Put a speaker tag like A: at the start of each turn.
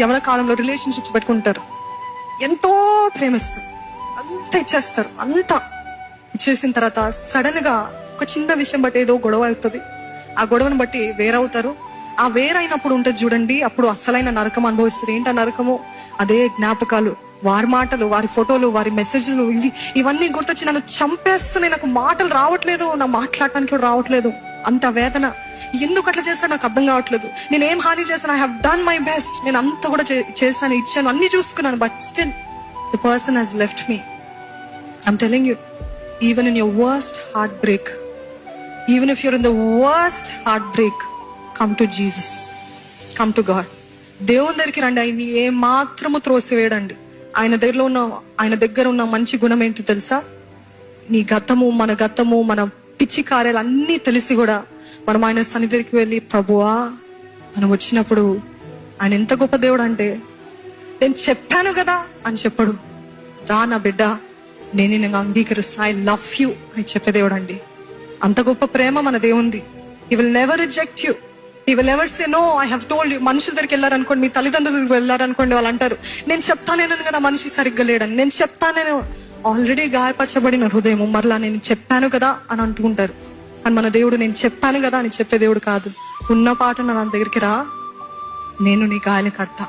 A: యవన కాలంలో రిలేషన్షిప్స్ పెట్టుకుంటారు, ఎంతో ప్రేమిస్తారు, అంత ఇచ్చేస్తారు, అంతా ఇచ్చేసిన తర్వాత సడన్ గా ఒక చిన్న విషయం బట్టి ఏదో గొడవ అవుతుంది. ఆ గొడవను బట్టి వేరవుతారు. ఆ వేరైనప్పుడు ఉంటుంది చూడండి, అప్పుడు అసలైన నరకం అనుభవిస్తారు. ఏంటి ఆ నరకము? అదే జ్ఞాపకాలు, వారి మాటలు, వారి ఫోటోలు, వారి మెసేజ్లు, ఇవన్నీ గుర్తొచ్చి నన్ను చంపేస్తున్నాయి. నాకు మాటలు రావట్లేదు, నా మాట్లాడటానికి కూడా రావట్లేదు. అంత వేదన. ఎందుకు అట్లా చేస్తాను నాకు అర్థం కావట్లేదు. నేనేం హాని చేశాను? I have done my best. నేను అంత కూడా చేశాను, ఇచ్చాను, అన్ని చూసుకున్నాను. But still the person he's left me. I'm telling you, even in your worst heart break, even if you're in the worst heart break, come to Jesus, come to God. దేవుని దగ్గరికి రండి. ఆయన్ని ఏ మాత్రము త్రోసివేయడండి. ఆయన దగ్గర ఉన్న మంచి గుణం ఏంటి తెలుసా? నీ గతము, మన పిచ్చి కార్యాలు అన్నీ తెలిసి కూడా మనం ఆయన సన్నిధికి వెళ్ళి, ప్రభువా మనం వచ్చినప్పుడు ఆయన ఎంత గొప్ప దేవుడు అంటే, నేను చెప్పాను కదా అని చెప్పడు. రా నా బిడ్డ, నేను నిన్ను అంగీకరిస్తా, ఐ లవ్ యూ అని చెప్పే దేవుడు అండి. అంత గొప్ప ప్రేమ మన దేవుంది. He will never reject you, he will never say no, I have told you. మనుషుల దగ్గరికి వెళ్ళారనుకోండి, మీ తల్లిదండ్రులకు వెళ్ళారనుకోండి, వాళ్ళు అంటారు, నేను చెప్తానేను కదా మనిషి సరిగ్గా లేడని. నేను చెప్తానేను, ఆల్రెడీ గాయపరచబడిన హృదయం మరలా నేను చెప్పాను కదా అని అంటుకుంటారు. కానీ మన దేవుడు నేను చెప్పాను కదా అని చెప్పే దేవుడు కాదు. ఉన్న పాట నా దగ్గరికి రా, నేను నీ గాయాలు కడతా.